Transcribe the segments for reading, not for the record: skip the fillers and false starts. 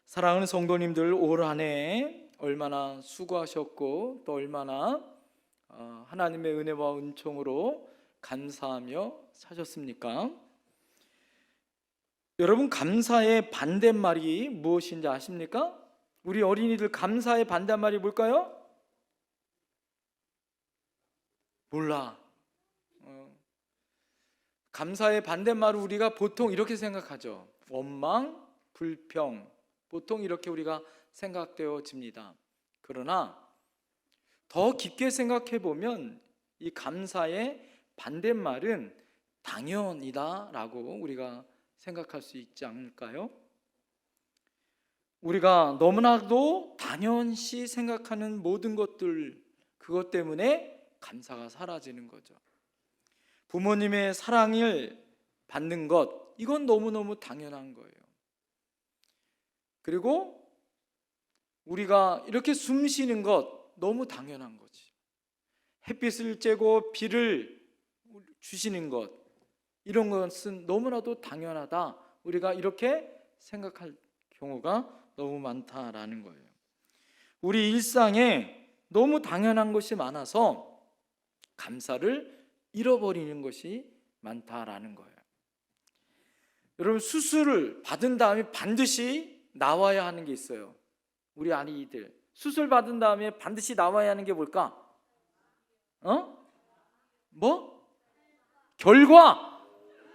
사랑하는 성도님들, 올 한 해 얼마나 수고하셨고 또 얼마나 하나님의 은혜와 은총으로 감사하며 사셨습니까? 여러분, 감사의 반대말이 무엇인지 아십니까? 우리 어린이들, 감사의 반대말이 뭘까요? 몰라. 감사의 반대말을 우리가 보통 이렇게 생각하죠. 원망, 불평, 보통 이렇게 우리가 생각되어집니다. 그러나 더 깊게 생각해 보면 이 감사의 반대말은 당연이다 라고 우리가 생각할 수 있지 않을까요? 우리가 너무나도 당연시 생각하는 모든 것들, 그것 때문에 감사가 사라지는 거죠. 부모님의 사랑을 받는 것, 이건 너무너무 당연한 거예요. 그리고 우리가 이렇게 숨 쉬는 것, 너무 당연한 거지. 햇빛을 쬐고 비를 주시는 것, 이런 것은 너무나도 당연하다, 우리가 이렇게 생각할 경우가 너무 많다라는 거예요. 우리 일상에 너무 당연한 것이 많아서 감사를 잃어버리는 것이 많다라는 거예요. 여러분, 수술을 받은 다음에 반드시 나와야 하는 게 있어요. 우리 아이들 수술 받은 다음에 반드시 나와야 하는 게 뭘까? 결과.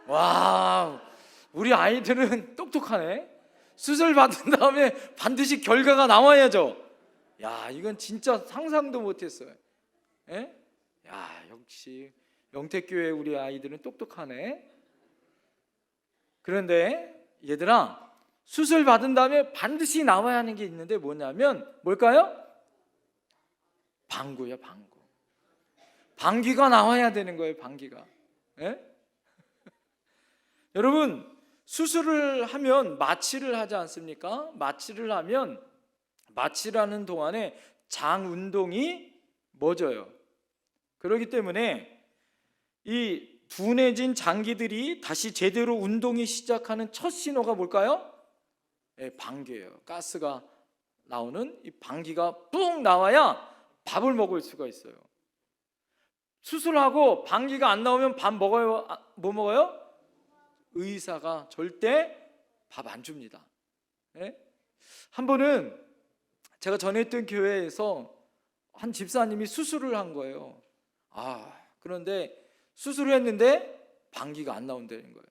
와, 우리 아이들은 똑똑하네. 수술 받은 다음에 반드시 결과가 나와야죠. 야, 이건 진짜 상상도 못했어요. 예? 야, 역시 영택교회 우리 아이들은 똑똑하네. 그런데 얘들아, 수술 받은 다음에 반드시 나와야 하는 게 있는데 뭐냐면 뭘까요? 방구요, 방구. 방귀가 나와야 되는 거예요, 방귀가. 예? 여러분, 수술을 하면 마취를 하지 않습니까? 마취를 하면 마취라는 동안에 장 운동이 멎어요. 그렇기 때문에 이 둔해진 장기들이 다시 제대로 운동이 시작하는 첫 신호가 뭘까요? 방귀예요. 가스가 나오는 이 방귀가 뿡 나와야 밥을 먹을 수가 있어요. 수술하고 방귀가 안 나오면 밥 먹어요? 뭐 먹어요? 의사가 절대 밥 안 줍니다. 한 번은 제가 전에 있던 교회에서 한 집사님이 수술을 한 거예요. 그런데 수술을 했는데 방귀가 안 나온다는 거예요.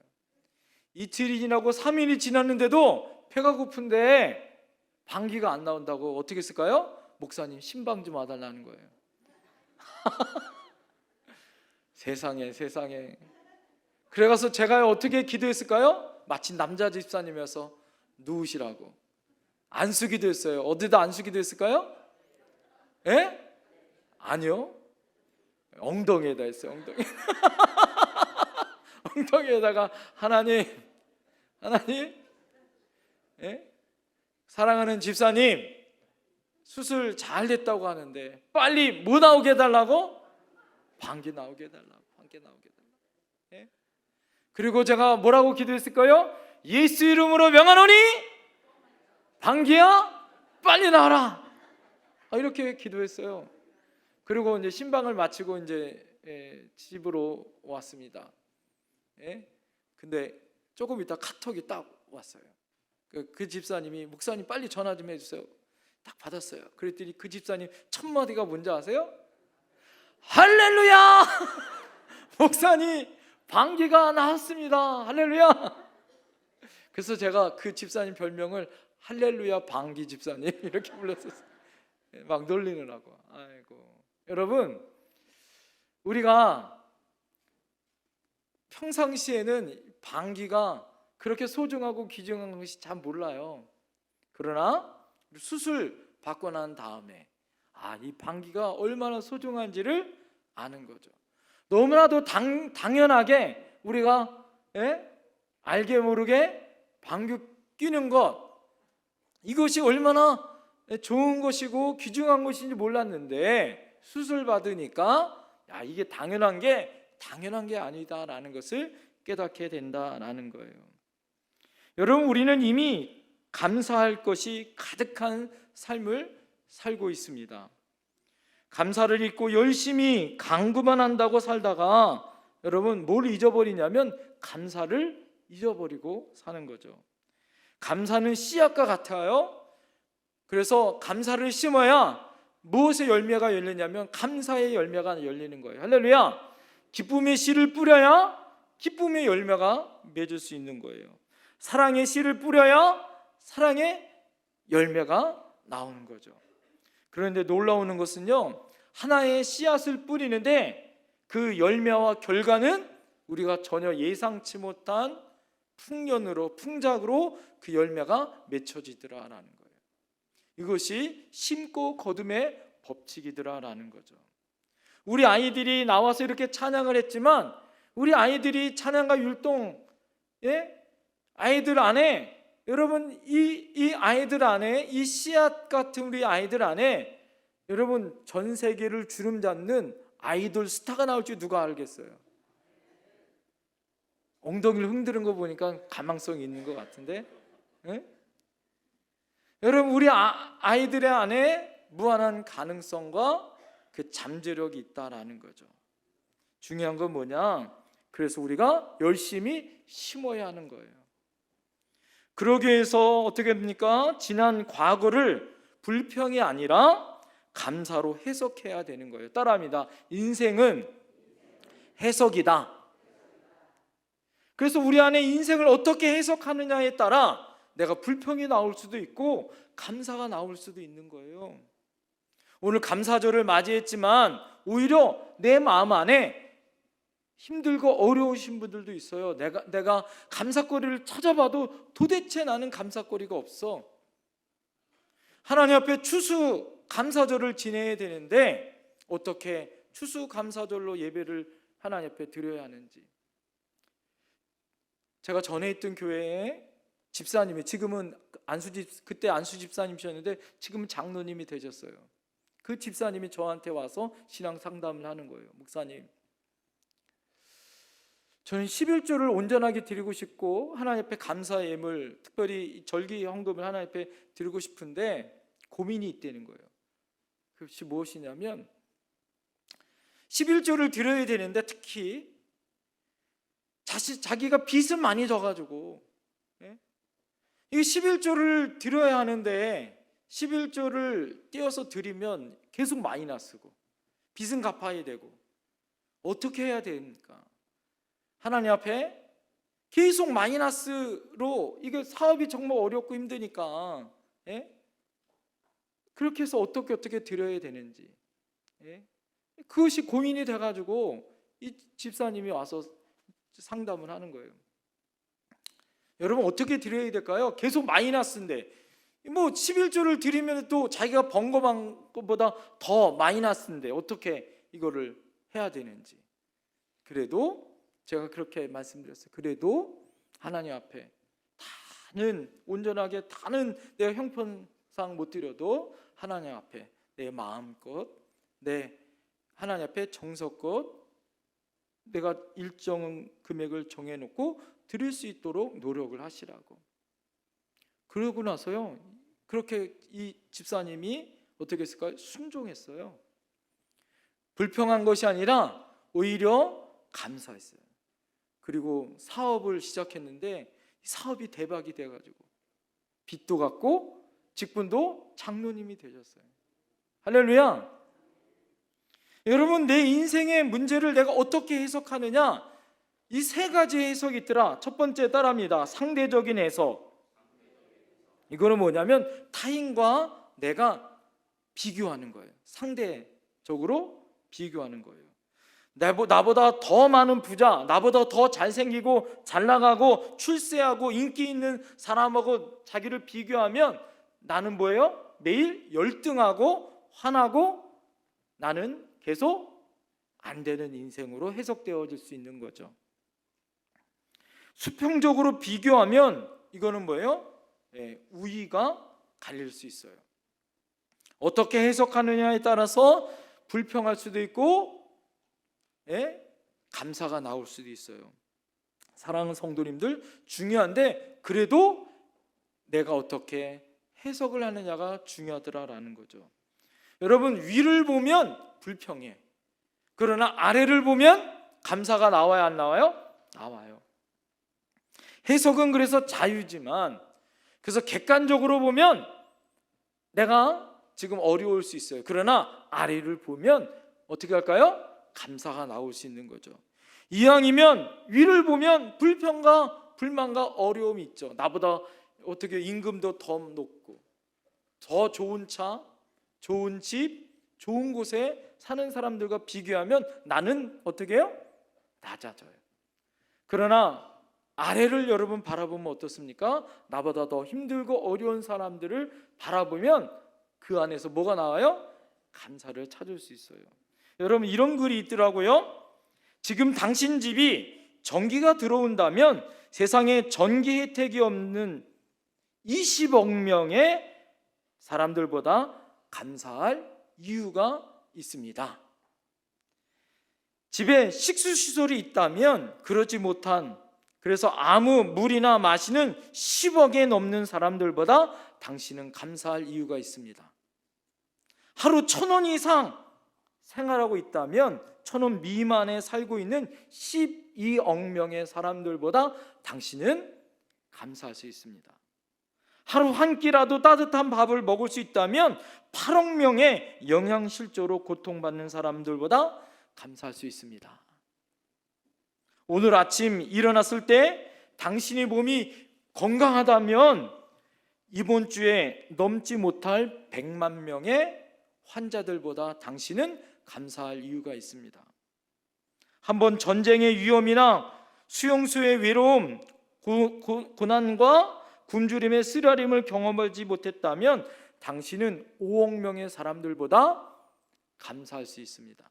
이틀이 지나고 3일이 지났는데도 배가 고픈데 방귀가 안 나온다고 어떻게 했을까요? 목사님, 신방 좀 와달라는 거예요. 세상에. 그래가서 제가 어떻게 기도했을까요? 마침 남자 집사님이어서 누우시라고 안수기도 했어요. 어디다 안수기도 했을까요? 아니요, 엉덩이에다 했어요. 엉덩이에다가 하나님, 사랑하는 집사님, 수술 잘 됐다고 하는데 빨리 뭐 나오게 해달라고? 방귀 나오게 해달라고. 그리고 제가 뭐라고 기도했을까요? 예수 이름으로 명하노니 방귀야 빨리 나와라. 이렇게 기도했어요. 그리고 이제 신방을 마치고 이제 집으로 왔습니다. 근데 조금 있다 카톡이 딱 왔어요. 그 집사님이, 목사님 빨리 전화 좀 해주세요. 딱 받았어요. 그랬더니 그 집사님 첫 마디가 뭔지 아세요? 할렐루야! 목사님 방귀가 나왔습니다. 할렐루야! 그래서 제가 그 집사님 별명을 할렐루야 방귀 집사님 이렇게 불렀었어요. 막 놀리느라고. 아이고, 여러분, 우리가 평상시에는 방귀가 그렇게 소중하고 귀중한 것이 잘 몰라요. 그러나 수술 받고 난 다음에 이 방귀가 얼마나 소중한지를 아는 거죠. 너무나도 당연하게 우리가 알게 모르게 방귀 뀌는 것, 이것이 얼마나 좋은 것이고 귀중한 것인지 몰랐는데 수술 받으니까 이게 당연한 게 아니다라는 것을 깨닫게 된다라는 거예요. 여러분, 우리는 이미 감사할 것이 가득한 삶을 살고 있습니다. 감사를 잊고 열심히 강구만 한다고 살다가 여러분 뭘 잊어버리냐면 감사를 잊어버리고 사는 거죠. 감사는 씨앗과 같아요. 그래서 감사를 심어야 무엇의 열매가 열리냐면 감사의 열매가 열리는 거예요. 할렐루야. 기쁨의 씨를 뿌려야 기쁨의 열매가 맺을 수 있는 거예요. 사랑의 씨를 뿌려야 사랑의 열매가 나오는 거죠. 그런데 놀라운 것은요, 하나의 씨앗을 뿌리는데 그 열매와 결과는 우리가 전혀 예상치 못한 풍년으로, 풍작으로 그 열매가 맺혀지더라라는 거예요. 이것이 심고 거둠의 법칙이더라라는 거죠. 우리 아이들이 나와서 이렇게 찬양을 했지만 우리 아이들이 찬양과 율동, 아이들 안에, 여러분 이 아이들 안에, 이 씨앗 같은 우리 아이들 안에 여러분 전 세계를 주름잡는 아이돌 스타가 나올지 누가 알겠어요? 엉덩이를 흔드는 거 보니까 가망성이 있는 것 같은데, 여러분 우리 아이들의 안에 무한한 가능성과 그 잠재력이 있다라는 거죠. 중요한 건 뭐냐? 그래서 우리가 열심히 심어야 하는 거예요. 그러기 위해서 어떻게 됩니까? 지난 과거를 불평이 아니라 감사로 해석해야 되는 거예요. 따라합니다. 인생은 해석이다. 그래서 우리 안에 인생을 어떻게 해석하느냐에 따라 내가 불평이 나올 수도 있고 감사가 나올 수도 있는 거예요. 오늘 감사절을 맞이했지만 오히려 내 마음 안에 힘들고 어려우신 분들도 있어요. 내가 감사거리를 찾아봐도 도대체 나는 감사거리가 없어. 하나님 앞에 추수 감사절을 지내야 되는데 어떻게 추수 감사절로 예배를 하나님 앞에 드려야 하는지. 제가 전에 있던 교회에 집사님이, 지금은 그때 안수 집사님이셨는데 지금은 장로님이 되셨어요. 그 집사님이 저한테 와서 신앙 상담을 하는 거예요. 목사님, 저는 11조를 온전하게 드리고 싶고 하나님 앞에 감사의 예물, 특별히 절기 헌금을 하나님 앞에 드리고 싶은데 고민이 있다는 거예요. 그것이 무엇이냐면 11조를 드려야 되는데 특히 자기가 빚은 많이 져가지고 이 11조를 드려야 하는데 11조를 떼어서 드리면 계속 마이너스고 빚은 갚아야 되고 어떻게 해야 됩니까? 하나님 앞에 계속 마이너스로, 이게 사업이 정말 어렵고 힘드니까 그렇게 해서 어떻게 드려야 되는지 그것이 고민이 돼가지고 이 집사님이 와서 상담을 하는 거예요. 여러분 어떻게 드려야 될까요? 계속 마이너스인데 뭐 11조를 드리면 또 자기가 번 것보다 더 마이너스인데 어떻게 이거를 해야 되는지. 그래도 제가 그렇게 말씀드렸어요. 그래도 하나님 앞에 온전하게 다는 내가 형편상 못 드려도 하나님 앞에 내 마음껏, 내 하나님 앞에 정성껏 내가 일정 금액을 정해놓고 드릴 수 있도록 노력을 하시라고. 그러고 나서요, 그렇게 이 집사님이 어떻게 했을까요? 순종했어요. 불평한 것이 아니라 오히려 감사했어요. 그리고 사업을 시작했는데 사업이 대박이 돼가지고 빚도 갚고 직분도 장로님이 되셨어요. 할렐루야. 여러분, 내 인생의 문제를 내가 어떻게 해석하느냐, 이 세 가지 해석이 있더라. 첫 번째 따라합니다. 상대적인 해석. 이거는 뭐냐면 타인과 내가 비교하는 거예요. 상대적으로 비교하는 거예요. 나보다 더 많은 부자, 나보다 더 잘생기고 잘나가고 출세하고 인기 있는 사람하고 자기를 비교하면 나는 뭐예요? 매일 열등하고 화나고 나는 계속 안 되는 인생으로 해석되어질 수 있는 거죠. 수평적으로 비교하면 이거는 뭐예요? 우위가 갈릴 수 있어요. 어떻게 해석하느냐에 따라서 불평할 수도 있고 감사가 나올 수도 있어요. 사랑하는 성도님들, 중요한데 그래도 내가 어떻게 해석을 하느냐가 중요하더라라는 거죠. 여러분, 위를 보면 불평해. 그러나 아래를 보면 감사가 나와야 안 나와요? 나와요. 해석은 그래서 자유지만, 그래서 객관적으로 보면 내가 지금 어려울 수 있어요. 그러나 아래를 보면 어떻게 할까요? 감사가 나올 수 있는 거죠. 이왕이면 위를 보면 불평과 불만과 어려움이 있죠. 나보다 어떻게 임금도 더 높고 더 좋은 차, 좋은 집, 좋은 곳에 사는 사람들과 비교하면 나는 어떻게 해요? 낮아져요. 그러나 아래를 여러분 바라보면 어떻습니까? 나보다 더 힘들고 어려운 사람들을 바라보면 그 안에서 뭐가 나와요? 감사를 찾을 수 있어요. 여러분, 이런 글이 있더라고요. 지금 당신 집이 전기가 들어온다면 세상에 전기 혜택이 없는 20억 명의 사람들보다 감사할 이유가 있습니다. 집에 식수시설이 있다면 그러지 못한, 그래서 아무 물이나 마시는 10억에 넘는 사람들보다 당신은 감사할 이유가 있습니다. 하루 1,000원 이상 생활하고 있다면 1,000원 미만에 살고 있는 12억 명의 사람들보다 당신은 감사할 수 있습니다. 하루 한 끼라도 따뜻한 밥을 먹을 수 있다면 8억 명의 영양실조로 고통받는 사람들보다 감사할 수 있습니다. 오늘 아침 일어났을 때 당신의 몸이 건강하다면 이번 주에 넘지 못할 100만 명의 환자들보다 당신은 감사할 이유가 있습니다. 한번 전쟁의 위험이나 수용소의 외로움, 고난과 굶주림의 쓰라림을 경험하지 못했다면 당신은 5억 명의 사람들보다 감사할 수 있습니다.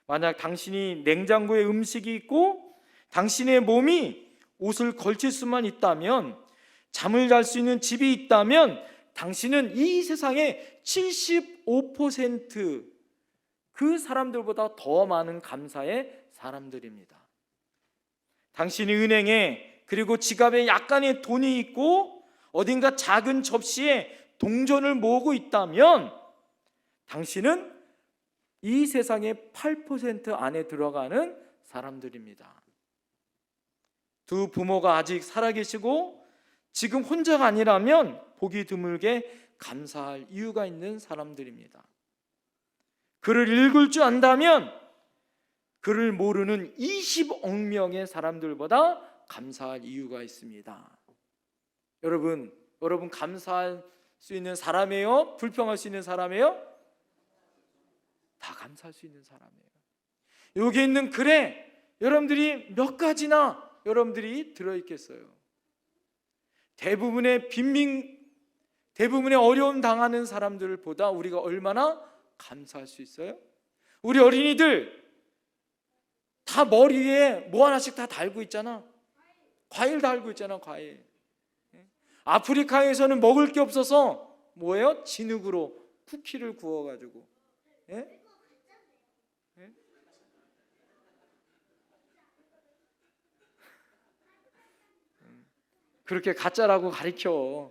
만약 당신이 냉장고에 음식이 있고 당신의 몸이 옷을 걸칠 수만 있다면, 잠을 잘 수 있는 집이 있다면 당신은 이 세상의 75% 그 사람들보다 더 많은 감사의 사람들입니다. 당신이 은행에 그리고 지갑에 약간의 돈이 있고 어딘가 작은 접시에 동전을 모으고 있다면 당신은 이 세상의 8% 안에 들어가는 사람들입니다. 두 부모가 아직 살아계시고 지금 혼자가 아니라면 보기 드물게 감사할 이유가 있는 사람들입니다. 글을 읽을 줄 안다면 글을 모르는 20억 명의 사람들보다 감사할 이유가 있습니다. 여러분 감사할 수 있는 사람이에요? 불평할 수 있는 사람이에요? 다 감사할 수 있는 사람이에요. 여기 있는 글에 여러분들이 몇 가지나 여러분들이 들어있겠어요? 대부분의 어려움 당하는 사람들보다 우리가 얼마나 감사할 수 있어요? 우리 어린이들 다 머리에 뭐 하나씩 다 달고 있잖아. 과일 달고 있잖아, 과일. 아프리카에서는 먹을 게 없어서 뭐예요? 진흙으로 쿠키를 구워가지고, 예? 예? 그렇게 가짜라고 가리켜.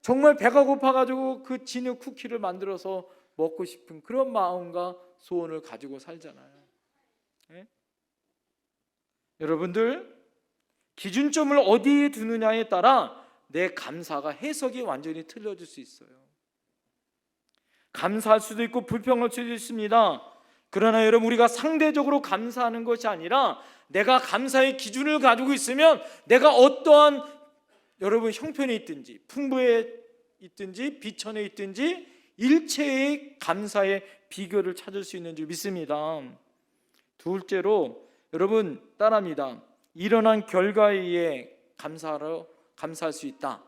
정말 배가 고파가지고 그 진흙 쿠키를 만들어서 먹고 싶은 그런 마음과 소원을 가지고 살잖아요. 예? 여러분들, 기준점을 어디에 두느냐에 따라 내 감사가 해석이 완전히 틀려질 수 있어요. 감사할 수도 있고 불평할 수도 있습니다. 그러나 여러분, 우리가 상대적으로 감사하는 것이 아니라 내가 감사의 기준을 가지고 있으면 내가 어떠한 여러분 형편에 있든지 풍부에 있든지 비천에 있든지 일체의 감사의 비결을 찾을 수 있는 줄 믿습니다. 둘째로 여러분 따라합니다. 일어난 결과에 의해 감사할 수 있다.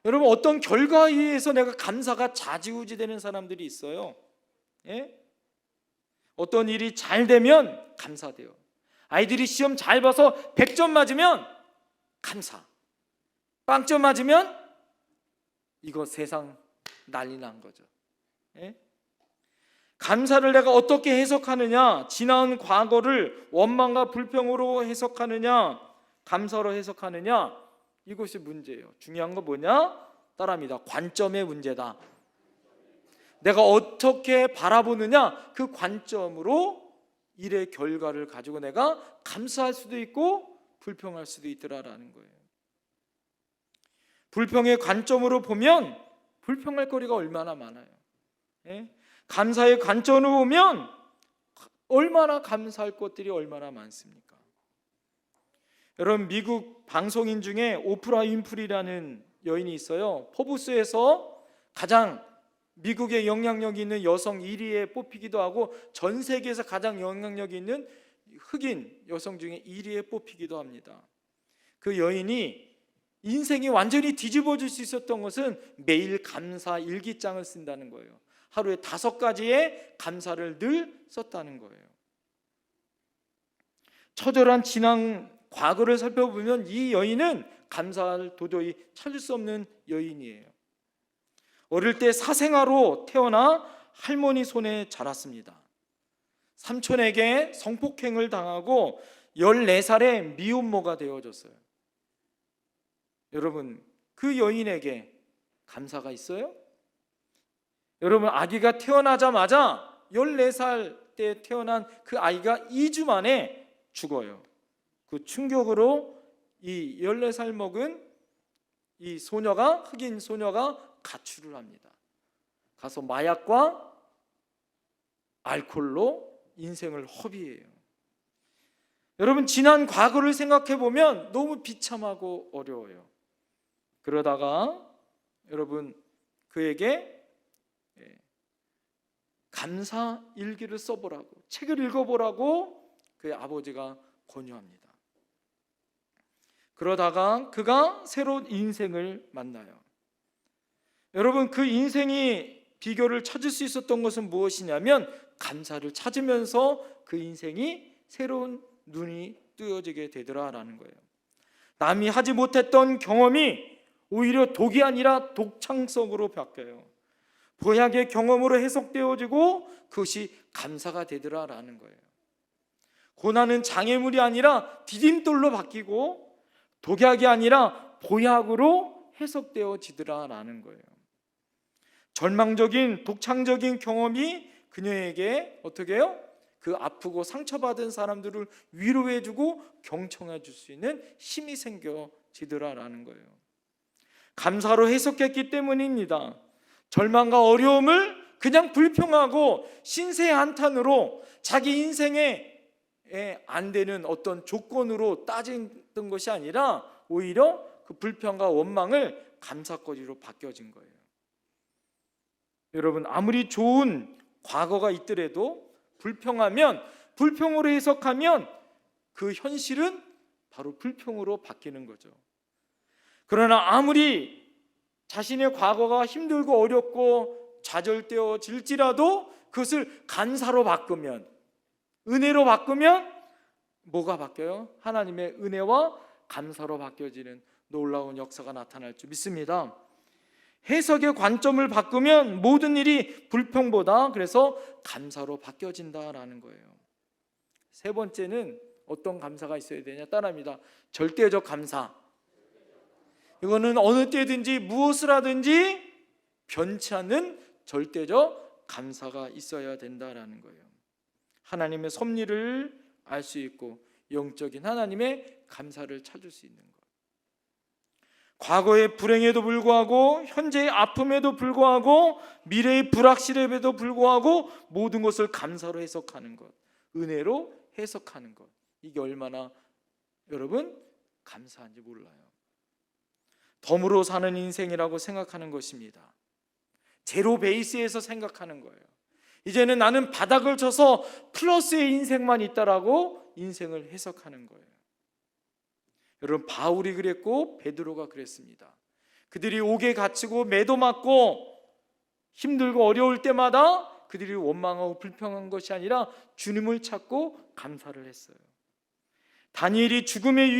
여러분, 어떤 결과에 의해서 내가 감사가 좌지우지 되는 사람들이 있어요. 예? 어떤 일이 잘 되면 감사돼요. 아이들이 시험 잘 봐서 100점 맞으면 감사. 빵점 맞으면 이거 세상 난리 난 거죠. 예? 감사를 내가 어떻게 해석하느냐, 지나온 과거를 원망과 불평으로 해석하느냐, 감사로 해석하느냐, 이것이 문제예요. 중요한 건 뭐냐? 따라합니다. 관점의 문제다. 내가 어떻게 바라보느냐, 그 관점으로 일의 결과를 가지고 내가 감사할 수도 있고 불평할 수도 있더라라는 거예요. 불평의 관점으로 보면 불평할 거리가 얼마나 많아요. 예? 감사의 관점으로 보면 얼마나 감사할 것들이 얼마나 많습니까? 여러분, 미국 방송인 중에 오프라 윈프리라는 여인이 있어요. 포브스에서 가장 미국의 영향력이 있는 여성 1위에 뽑히기도 하고 전 세계에서 가장 영향력이 있는 흑인 여성 중에 1위에 뽑히기도 합니다. 그 여인이 인생이 완전히 뒤집어질 수 있었던 것은 매일 감사 일기장을 쓴다는 거예요. 하루에 5가지의 감사를 늘 썼다는 거예요. 처절한 지난 과거를 살펴보면 이 여인은 감사를 도저히 찾을 수 없는 여인이에요. 어릴 때 사생아로 태어나 할머니 손에 자랐습니다. 삼촌에게 성폭행을 당하고 14살에 미혼모가 되어졌어요. 여러분, 그 여인에게 감사가 있어요? 여러분, 아기가 태어나자마자 14살 때 태어난 그 아이가 2주 만에 죽어요. 그 충격으로 이 14살 먹은 이 소녀가, 흑인 소녀가 가출을 합니다. 가서 마약과 알코올로 인생을 허비해요. 여러분, 지난 과거를 생각해 보면 너무 비참하고 어려워요. 그러다가 여러분, 그에게 감사 일기를 써보라고, 책을 읽어보라고 그의 아버지가 권유합니다. 그러다가 그가 새로운 인생을 만나요. 여러분, 그 인생이 비결을 찾을 수 있었던 것은 무엇이냐면 감사를 찾으면서 그 인생이 새로운 눈이 뜨여지게 되더라라는 거예요. 남이 하지 못했던 경험이 오히려 독이 아니라 독창성으로 바뀌어요. 보약의 경험으로 해석되어지고 그것이 감사가 되더라라는 거예요. 고난은 장애물이 아니라 디딤돌로 바뀌고 독약이 아니라 보약으로 해석되어지더라라는 거예요. 절망적인 독창적인 경험이 그녀에게 어떻게 해요? 그 아프고 상처받은 사람들을 위로해주고 경청해 줄 수 있는 힘이 생겨지더라라는 거예요. 감사로 해석했기 때문입니다. 절망과 어려움을 그냥 불평하고 신세 한탄으로 자기 인생에 안 되는 어떤 조건으로 따지던 것이 아니라 오히려 그 불평과 원망을 감사거리로 바뀌어진 거예요. 여러분, 아무리 좋은 과거가 있더라도 불평하면, 불평으로 해석하면 그 현실은 바로 불평으로 바뀌는 거죠. 그러나 아무리 자신의 과거가 힘들고 어렵고 좌절되어질지라도 그것을 감사로 바꾸면, 은혜로 바꾸면 뭐가 바뀌어요? 하나님의 은혜와 감사로 바뀌어지는 놀라운 역사가 나타날 줄 믿습니다. 해석의 관점을 바꾸면 모든 일이 불평보다 그래서 감사로 바뀌어진다라는 거예요. 세 번째는 어떤 감사가 있어야 되냐? 따라합니다. 절대적 감사. 이거는 어느 때든지 무엇을 하든지 변치 않는 절대적 감사가 있어야 된다라는 거예요. 하나님의 섭리를 알 수 있고 영적인 하나님의 감사를 찾을 수 있는 것. 과거의 불행에도 불구하고, 현재의 아픔에도 불구하고, 미래의 불확실함에도 불구하고 모든 것을 감사로 해석하는 것, 은혜로 해석하는 것, 이게 얼마나 여러분 감사한지 몰라요. 덤으로 사는 인생이라고 생각하는 것입니다. 제로 베이스에서 생각하는 거예요. 이제는 나는 바닥을 쳐서 플러스의 인생만 있다라고 인생을 해석하는 거예요. 여러분, 바울이 그랬고 베드로가 그랬습니다. 그들이 옥에 갇히고 매도 맞고 힘들고 어려울 때마다 그들이 원망하고 불평한 것이 아니라 주님을 찾고 감사를 했어요. 다니엘이 죽음의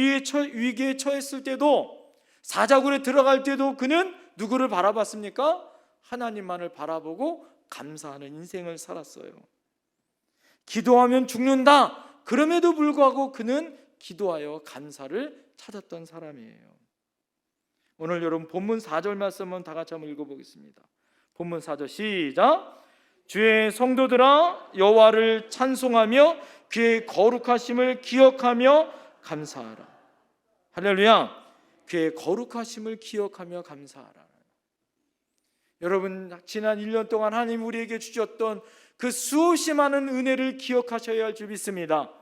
위기에 처했을 때도, 사자굴에 들어갈 때도 그는 누구를 바라봤습니까? 하나님만을 바라보고 감사하는 인생을 살았어요. 기도하면 죽는다. 그럼에도 불구하고 그는 기도하여 감사를 찾았던 사람이에요. 오늘 여러분 본문 4절 말씀은 다 같이 한번 읽어보겠습니다. 본문 4절 시작. 주의 성도들아 여호와를 찬송하며 그의 거룩하심을 기억하며 감사하라. 할렐루야. 그의 거룩하심을 기억하며 감사하라. 여러분 지난 1년 동안 하나님 우리에게 주셨던 그 수없이 많은 은혜를 기억하셔야 할 줄 믿습니다.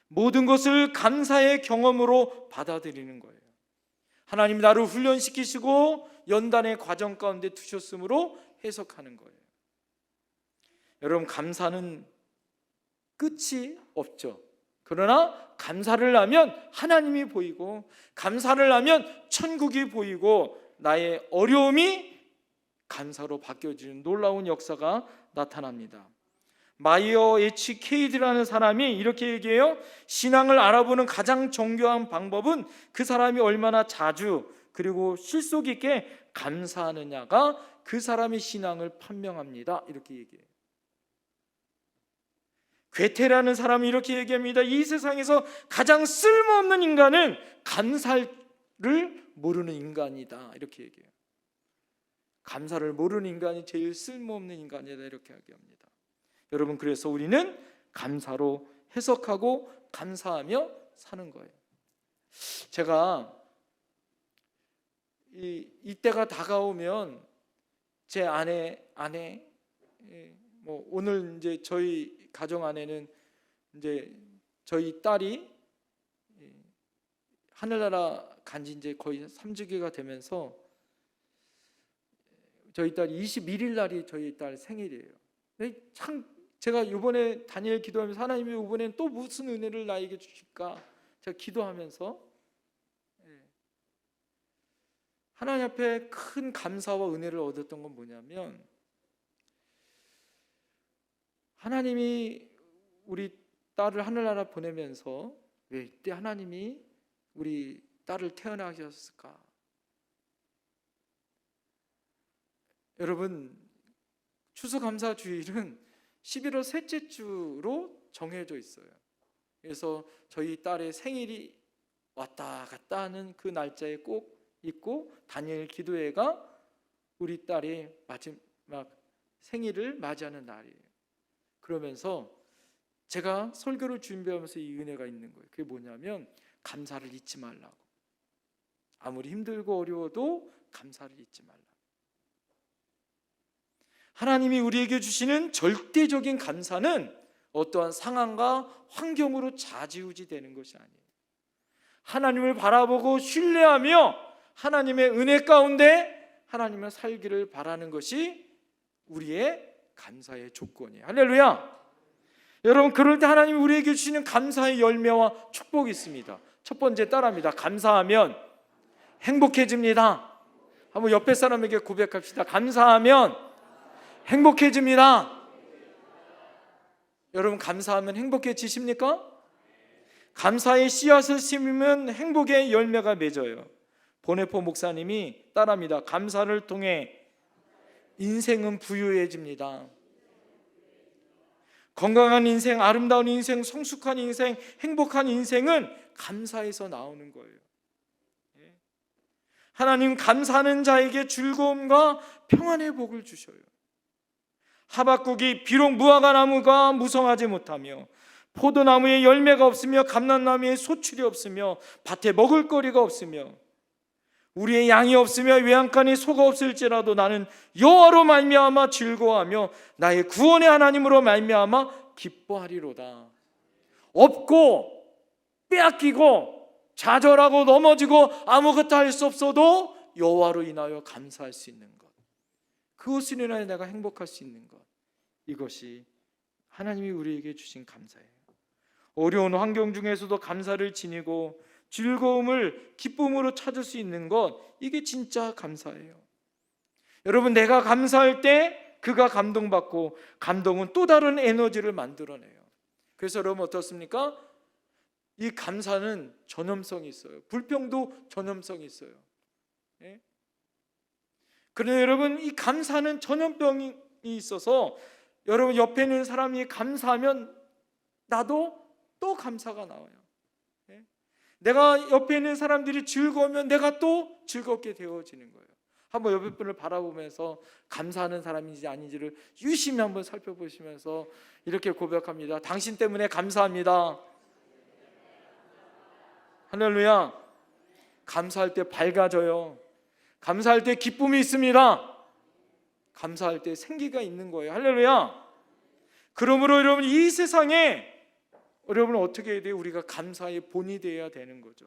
모든 것을 감사의 경험으로 받아들이는 거예요. 하나님 나를 훈련시키시고 연단의 과정 가운데 두셨으므로 해석하는 거예요. 여러분 감사는 끝이 없죠. 그러나 감사를 하면 하나님이 보이고 감사를 하면 천국이 보이고 나의 어려움이 감사로 바뀌어지는 놀라운 역사가 나타납니다. 마이어 H. 케이드라는 사람이 이렇게 얘기해요. 신앙을 알아보는 가장 정교한 방법은 그 사람이 얼마나 자주 그리고 실속 있게 감사하느냐가 그 사람의 신앙을 판명합니다. 이렇게 얘기해요. 괴테라는 사람이 이렇게 얘기합니다. 이 세상에서 가장 쓸모없는 인간은 감사를 모르는 인간이다. 이렇게 얘기해요. 감사를 모르는 인간이 제일 쓸모없는 인간이다. 이렇게 얘기합니다. 여러분 그래서 우리는 감사로 해석하고 감사하며 사는 거예요. 제가 이때가 다가오면 제 아내 뭐 오늘 이제 저희 가정 안에는 이제 저희 딸이 하늘나라 간지 이제 거의 3주기가 되면서 저희 딸이 21일 날이 저희 딸 생일이에요. 참 제가 이번에 다니엘 기도하면서 하나님이 이번엔 또 무슨 은혜를 나에게 주실까 제가 기도하면서 하나님 앞에 큰 감사와 은혜를 얻었던 건 뭐냐면 하나님이 우리 딸을 하늘나라 보내면서 왜 이때 하나님이 우리 딸을 태어나게 하셨을까? 여러분 추수감사주일은 11월 셋째 주로 정해져 있어요. 그래서 저희 딸의 생일이 왔다 갔다 하는 그 날짜에 꼭 있고 다니엘 기도회가 우리 딸의 마지막 생일을 맞이하는 날이에요. 그러면서 제가 설교를 준비하면서 이 은혜가 있는 거예요. 그게 뭐냐면 감사를 잊지 말라고. 아무리 힘들고 어려워도 감사를 잊지 말라고. 하나님이 우리에게 주시는 절대적인 감사는 어떠한 상황과 환경으로 좌지우지 되는 것이 아니에요. 하나님을 바라보고 신뢰하며 하나님의 은혜 가운데 하나님을 살기를 바라는 것이 우리의 감사의 조건이에요. 할렐루야. 여러분 그럴 때 하나님이 우리에게 주시는 감사의 열매와 축복이 있습니다. 첫 번째 따라합니다. 감사하면 행복해집니다. 한번 옆에 사람에게 고백합시다. 감사하면 행복해집니다. 여러분 감사하면 행복해지십니까? 감사의 씨앗을 심으면 행복의 열매가 맺어요. 보네포 목사님이 따라합니다. 감사를 통해 인생은 부유해집니다. 건강한 인생, 아름다운 인생, 성숙한 인생, 행복한 인생은 감사에서 나오는 거예요. 하나님 감사하는 자에게 즐거움과 평안의 복을 주셔요. 하박국이 비록 무화과 나무가 무성하지 못하며 포도나무에 열매가 없으며 감람나무에 소출이 없으며 밭에 먹을 거리가 없으며 우리의 양이 없으며 외양간에 소가 없을지라도 나는 여호와로 말미암아 즐거워하며 나의 구원의 하나님으로 말미암아 기뻐하리로다. 없고 빼앗기고 좌절하고 넘어지고 아무것도 할 수 없어도 여호와로 인하여 감사할 수 있는 것, 그것을 인하여 내가 행복할 수 있는 것, 이것이 하나님이 우리에게 주신 감사예요. 어려운 환경 중에서도 감사를 지니고 즐거움을 기쁨으로 찾을 수 있는 것, 이게 진짜 감사예요. 여러분 내가 감사할 때 그가 감동받고 감동은 또 다른 에너지를 만들어내요. 그래서 여러분 어떻습니까? 이 감사는 전염성이 있어요. 불평도 전염성이 있어요. 그런데 여러분, 이 감사는 전염병이 있어서 여러분 옆에 있는 사람이 감사하면 나도 또 감사가 나와요. 내가 옆에 있는 사람들이 즐거우면 내가 또 즐겁게 되어지는 거예요. 한번 옆에 분을 바라보면서 감사하는 사람인지 아닌지를 유심히 한번 살펴보시면서 이렇게 고백합니다. 당신 때문에 감사합니다. 할렐루야. 감사할 때 밝아져요. 감사할 때 기쁨이 있습니다. 감사할 때 생기가 있는 거예요. 할렐루야. 그러므로 여러분, 이 세상에 여러분은 어떻게 해야 돼요? 우리가 감사의 본이 되어야 되는 거죠.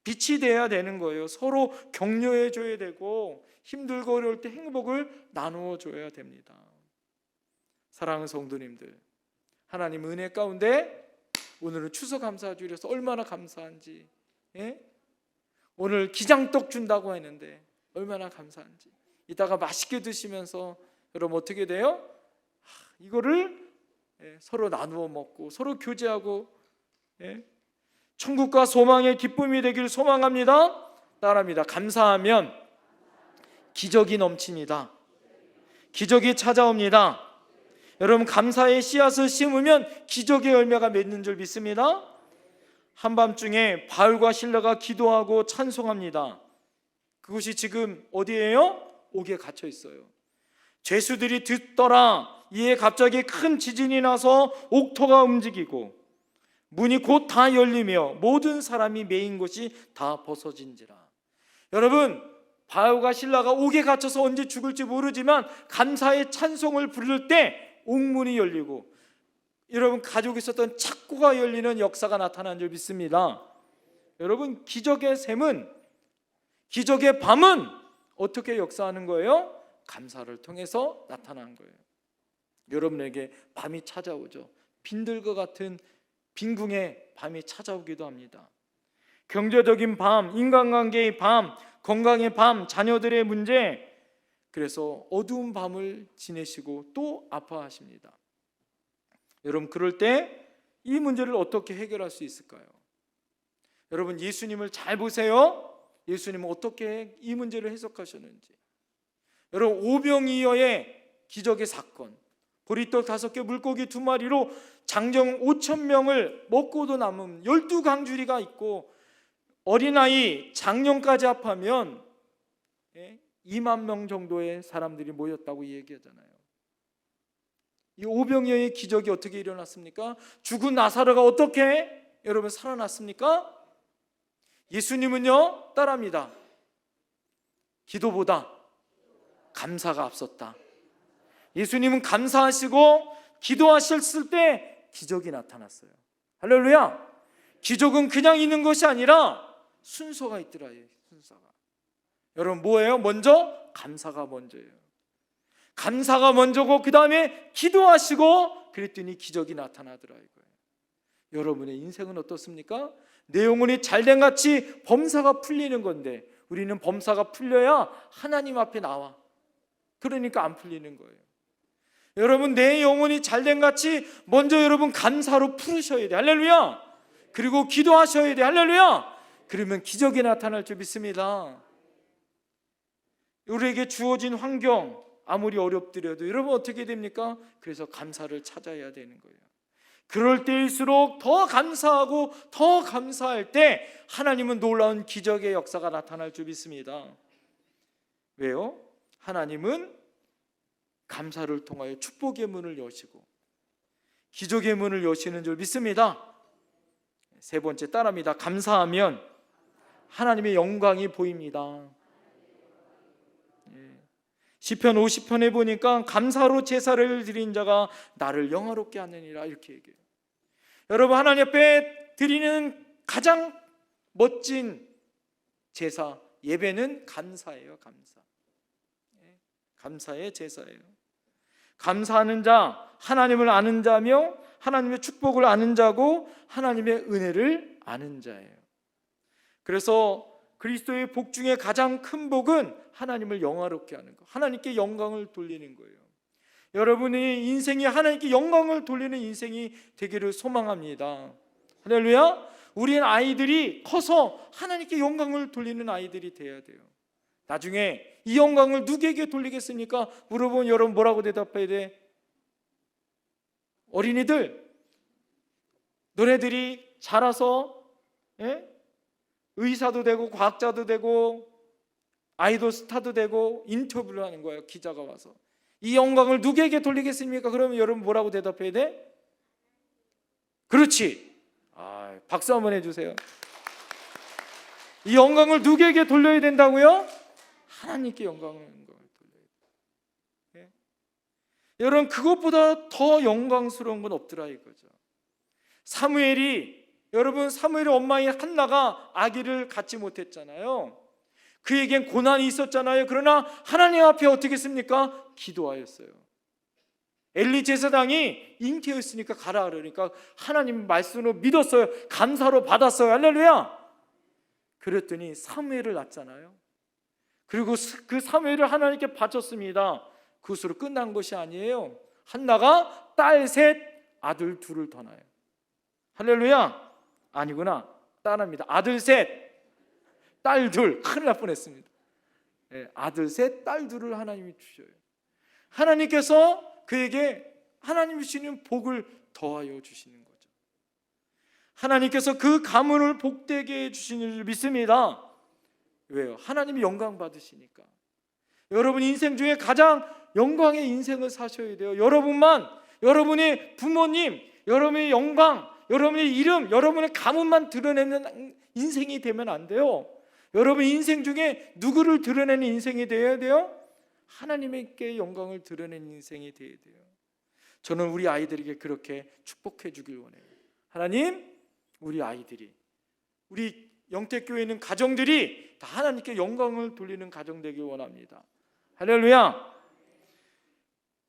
빛이 되어야 되는 거예요. 서로 격려해 줘야 되고 힘들고 어려울 때 행복을 나누어 줘야 됩니다. 사랑하는 성도님들, 하나님 은혜 가운데 오늘은 추수감사주일에서 얼마나 감사한지, 오늘 기장떡 준다고 했는데 얼마나 감사한지, 이따가 맛있게 드시면서 여러분 어떻게 돼요? 이거를 서로 나누어 먹고 서로 교제하고 천국과 소망의 기쁨이 되기를 소망합니다. 따라합니다. 감사하면 기적이 넘칩니다. 기적이 찾아옵니다. 여러분, 감사의 씨앗을 심으면 기적의 열매가 맺는 줄 믿습니다. 한밤중에 바울과 실라가 기도하고 찬송합니다. 그것이 지금 어디예요? 옥에 갇혀 있어요. 죄수들이 듣더라. 이에 갑자기 큰 지진이 나서 옥토가 움직이고 문이 곧 다 열리며 모든 사람이 메인 곳이 다 벗어진지라. 여러분, 바울과 실라가 옥에 갇혀서 언제 죽을지 모르지만 감사의 찬송을 부를 때 옥문이 열리고 여러분 가지고 있었던 창고가 열리는 역사가 나타난 줄 믿습니다. 여러분, 기적의 샘은, 기적의 밤은 어떻게 역사하는 거예요? 감사를 통해서 나타난 거예요. 여러분에게 밤이 찾아오죠. 빈들과 같은 빈궁에 밤이 찾아오기도 합니다. 경제적인 밤, 인간관계의 밤, 건강의 밤, 자녀들의 문제, 그래서 어두운 밤을 지내시고 또 아파하십니다. 여러분, 그럴 때 이 문제를 어떻게 해결할 수 있을까요? 여러분, 예수님을 잘 보세요. 예수님은 어떻게 이 문제를 해석하셨는지. 여러분, 오병이어의 기적의 사건, 보리떡 5개 물고기 2마리로 장정 5,000명을 먹고도 남은 12강주리가 있고 어린아이 장년까지 합하면 2만 명 정도의 사람들이 모였다고 얘기하잖아요. 이 오병이어의 기적이 어떻게 일어났습니까? 죽은 나사로가 어떻게 여러분 살아났습니까? 예수님은요, 따라합니다. 기도보다 감사가 앞섰다. 예수님은 감사하시고 기도하셨을 때 기적이 나타났어요. 할렐루야. 기적은 그냥 있는 것이 아니라 순서가 있더라. 순서가. 여러분, 뭐예요? 먼저 감사가 먼저예요. 감사가 먼저고 그 다음에 기도하시고 그랬더니 기적이 나타나더라 이거예요. 여러분의 인생은 어떻습니까? 내 영혼이 잘된 같이 범사가 풀리는 건데 우리는 범사가 풀려야 하나님 앞에 나와. 그러니까 안 풀리는 거예요. 여러분, 내 영혼이 잘된 같이 먼저 여러분 감사로 풀으셔야 돼. 할렐루야. 그리고 기도하셔야 돼. 할렐루야. 그러면 기적이 나타날 줄 믿습니다. 우리에게 주어진 환경 아무리 어렵더라도 여러분 어떻게 됩니까? 그래서 감사를 찾아야 되는 거예요. 그럴 때일수록 더 감사하고 더 감사할 때 하나님은 놀라운 기적의 역사가 나타날 줄 믿습니다. 왜요? 하나님은 감사를 통하여 축복의 문을 여시고 기적의 문을 여시는 줄 믿습니다. 세 번째, 따라합니다. 감사하면 하나님의 영광이 보입니다. 시편 50편에 보니까 감사로 제사를 드린 자가 나를 영화롭게 하느니라 이렇게 얘기해요. 여러분, 하나님 앞에 드리는 가장 멋진 제사, 예배는 감사예요. 감사. 감사의 제사예요. 감사하는 자, 하나님을 아는 자며 하나님의 축복을 아는 자고 하나님의 은혜를 아는 자예요. 그래서 그리스도의 복 중에 가장 큰 복은 하나님을 영화롭게 하는 것, 하나님께 영광을 돌리는 거예요. 여러분의 인생이 하나님께 영광을 돌리는 인생이 되기를 소망합니다. 할렐루야. 우리 아이들이 커서 하나님께 영광을 돌리는 아이들이 돼야 돼요. 나중에 이 영광을 누구에게 돌리겠습니까? 물어보면 여러분 뭐라고 대답해야 돼? 어린이들, 너네들이 자라서 의사도 되고 과학자도 되고 아이돌 스타도 되고 인터뷰를 하는 거예요. 기자가 와서 이 영광을 누구에게 돌리겠습니까? 그러면 여러분 뭐라고 대답해야 돼? 그렇지. 박수 한번 해주세요. 이 영광을 누구에게 돌려야 된다고요? 하나님께 영광을 돌려야 돼요. 여러분 그것보다 더 영광스러운 건 없더라 이거죠. 여러분 사무엘의 엄마인 한나가 아기를 갖지 못했잖아요. 그에겐 고난이 있었잖아요. 그러나 하나님 앞에 어떻게 했습니까? 기도하였어요. 엘리 제사장이 잉태였으니까 가라 그러니까 하나님 말씀으로 믿었어요. 감사로 받았어요. 할렐루야. 그랬더니 사무엘을 낳잖아요. 그리고 그 사무엘을 하나님께 바쳤습니다. 그것으로 끝난 것이 아니에요. 한나가 딸 셋, 아들 둘을 더 낳아요. 할렐루야. 아니구나. 딸합니다. 아들 셋, 딸 둘. 큰일 날 뻔했습니다. 아들 셋, 딸 둘을 하나님이 주셔요. 하나님께서 그에게 하나님이 주시는 복을 더하여 주시는 거죠. 하나님께서 그 가문을 복되게 해주시는 줄 믿습니다. 왜요? 하나님이 영광 받으시니까. 여러분 인생 중에 가장 영광의 인생을 사셔야 돼요. 여러분의 부모님, 여러분의 영광, 여러분의 이름, 여러분의 가문만 드러내는 인생이 되면 안 돼요. 여러분 인생 중에 누구를 드러내는 인생이 되어야 돼요? 하나님께 영광을 드러내는 인생이 되어야 돼요. 저는 우리 아이들에게 그렇게 축복해 주길 원해요. 하나님, 우리 아이들이, 우리 영택교회에 있는 가정들이 다 하나님께 영광을 돌리는 가정 되길 원합니다. 할렐루야.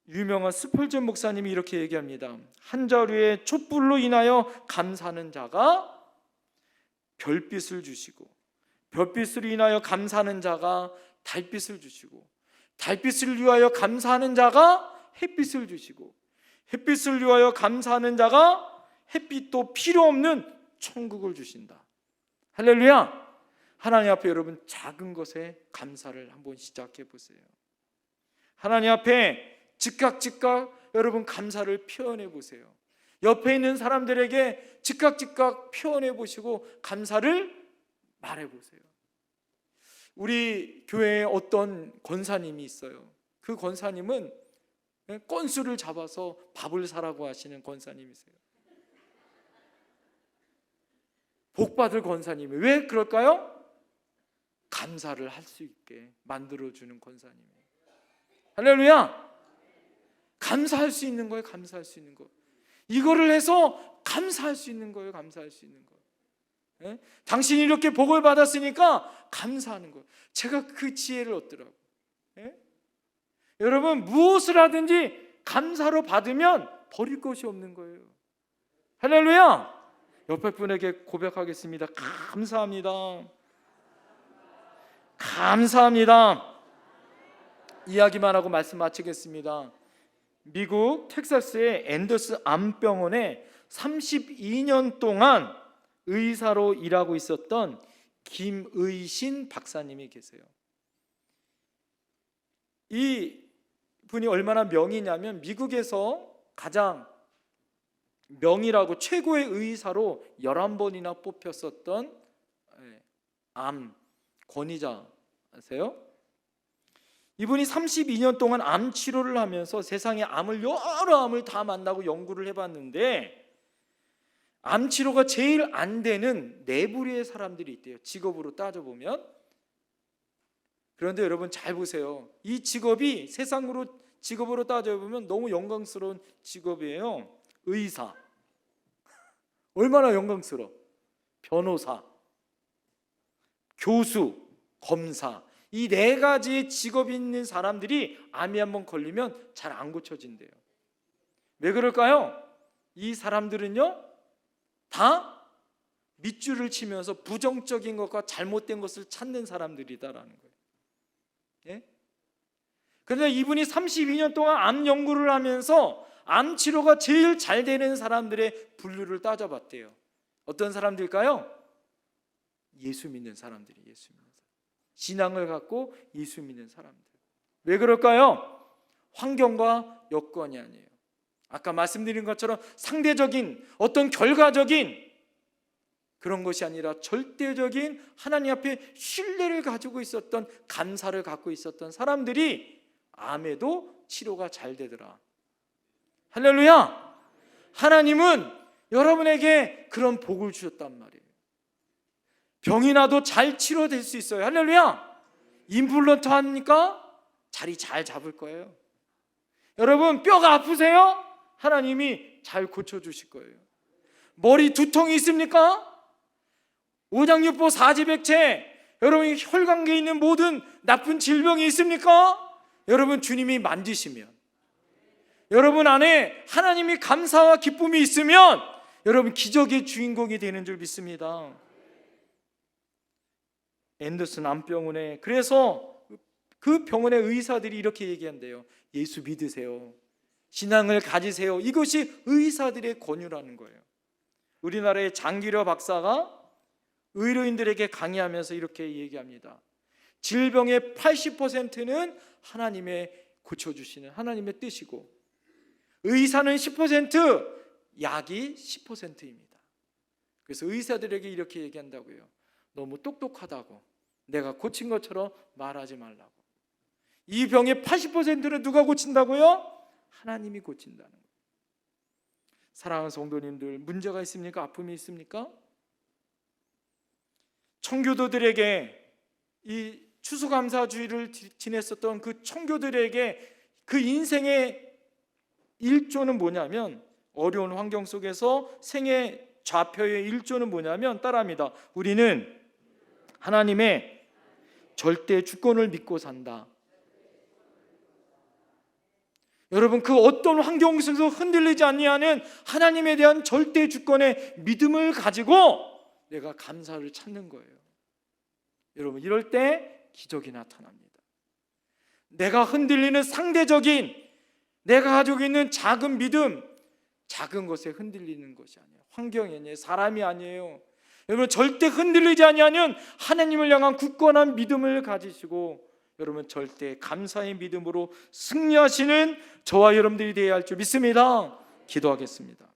유명한 스펄전 목사님이 이렇게 얘기합니다. 한 자루의 촛불로 인하여 감사하는 자가 별빛을 주시고, 별빛으로 인하여 감사하는 자가 달빛을 주시고, 달빛을 위하여 감사하는 자가 햇빛을 주시고, 햇빛을 위하여 감사하는 자가 햇빛도 필요 없는 천국을 주신다. 할렐루야. 하나님 앞에 여러분 작은 것에 감사를 한번 시작해 보세요. 하나님 앞에 즉각 여러분 감사를 표현해 보세요. 옆에 있는 사람들에게 즉각 표현해 보시고 감사를 말해 보세요. 우리 교회에 어떤 권사님이 있어요. 그 권사님은 건수를 잡아서 밥을 사라고 하시는 권사님이세요. 복받을 권사님이. 왜 그럴까요? 감사를 할 수 있게 만들어주는 권사님이에요. 할렐루야. 감사할 수 있는 거예요. 감사할 수 있는 거. 이거를 해서 감사할 수 있는 거예요. 감사할 수 있는 거. 당신이 이렇게 복을 받았으니까 감사하는 거예요. 제가 그 지혜를 얻더라고요. 여러분 무엇을 하든지 감사로 받으면 버릴 것이 없는 거예요. 할렐루야. 옆에 분에게 고백하겠습니다. 감사합니다. 감사합니다. 이야기만 하고 말씀 마치겠습니다. 미국 텍사스의 앤더스 암병원에 32년 동안 의사로 일하고 있었던 김의신 박사님이 계세요. 이 분이 얼마나 명이냐면 미국에서 가장 명이라고 최고의 의사로 11번이나 뽑혔었던 암 권위자 아세요? 이분이 32년 동안 암 치료를 하면서 세상에 여러 암을 다 만나고 연구를 해봤는데 암 치료가 제일 안 되는 네 부류의 사람들이 있대요. 직업으로 따져보면. 그런데 여러분 잘 보세요. 이 직업이 세상으로 직업으로 따져보면 너무 영광스러운 직업이에요. 의사, 얼마나 영광스러워. 변호사, 교수, 검사, 이 네 가지 직업이 있는 사람들이 암이 한번 걸리면 잘 안 고쳐진대요. 왜 그럴까요? 이 사람들은요 다 밑줄을 치면서 부정적인 것과 잘못된 것을 찾는 사람들이다라는 거예요. 예? 그런데 이분이 32년 동안 암 연구를 하면서 암 치료가 제일 잘 되는 사람들의 분류를 따져봤대요. 어떤 사람들일까요? 예수 믿는 사람들이. 예수 믿는 사람. 신앙을 갖고 예수 믿는 사람들. 왜 그럴까요? 환경과 여건이 아니에요. 아까 말씀드린 것처럼 상대적인 어떤 결과적인 그런 것이 아니라 절대적인 하나님 앞에 신뢰를 가지고 있었던, 감사를 갖고 있었던 사람들이 암에도 치료가 잘 되더라. 할렐루야! 하나님은 여러분에게 그런 복을 주셨단 말이에요. 병이 나도 잘 치료될 수 있어요. 할렐루야! 임플란트 하니까 자리 잘 잡을 거예요. 여러분, 뼈가 아프세요? 하나님이 잘 고쳐주실 거예요. 머리 두통이 있습니까? 오장육부 사지백체, 여러분 혈관계에 있는 모든 나쁜 질병이 있습니까? 여러분 주님이 만지시면, 여러분 안에 하나님이 감사와 기쁨이 있으면 여러분 기적의 주인공이 되는 줄 믿습니다. 앤더슨 암병원에, 그래서 그 병원의 의사들이 이렇게 얘기한대요. 예수 믿으세요. 신앙을 가지세요. 이것이 의사들의 권유라는 거예요. 우리나라의 장기려 박사가 의료인들에게 강의하면서 이렇게 얘기합니다. 질병의 80%는 하나님의 고쳐주시는 하나님의 뜻이고, 의사는 10%, 약이 10%입니다. 그래서 의사들에게 이렇게 얘기한다고요. 너무 똑똑하다고, 내가 고친 것처럼 말하지 말라고. 이 병의 80%는 누가 고친다고요? 하나님이 고친다는 거예요. 사랑하는 성도님들, 문제가 있습니까? 아픔이 있습니까? 청교도들에게, 이 추수감사주의를 지냈었던 그 청교도들에게 그 인생의 일조는 뭐냐면, 어려운 환경 속에서 생의 좌표의 일조는 뭐냐면 따라합니다. 우리는 하나님의 절대 주권을 믿고 산다. 여러분, 그 어떤 환경 속에서 흔들리지 아니하는 하나님에 대한 절대 주권의 믿음을 가지고 내가 감사를 찾는 거예요. 여러분, 이럴 때 기적이 나타납니다. 내가 흔들리는 상대적인, 내가 가지고 있는 작은 믿음, 작은 것에 흔들리는 것이 아니에요. 환경이 아니에요. 사람이 아니에요. 여러분, 절대 흔들리지 아니하는 하나님을 향한 굳건한 믿음을 가지시고 여러분 절대 감사의 믿음으로 승리하시는 저와 여러분들이 되어야 할 줄 믿습니다. 기도하겠습니다.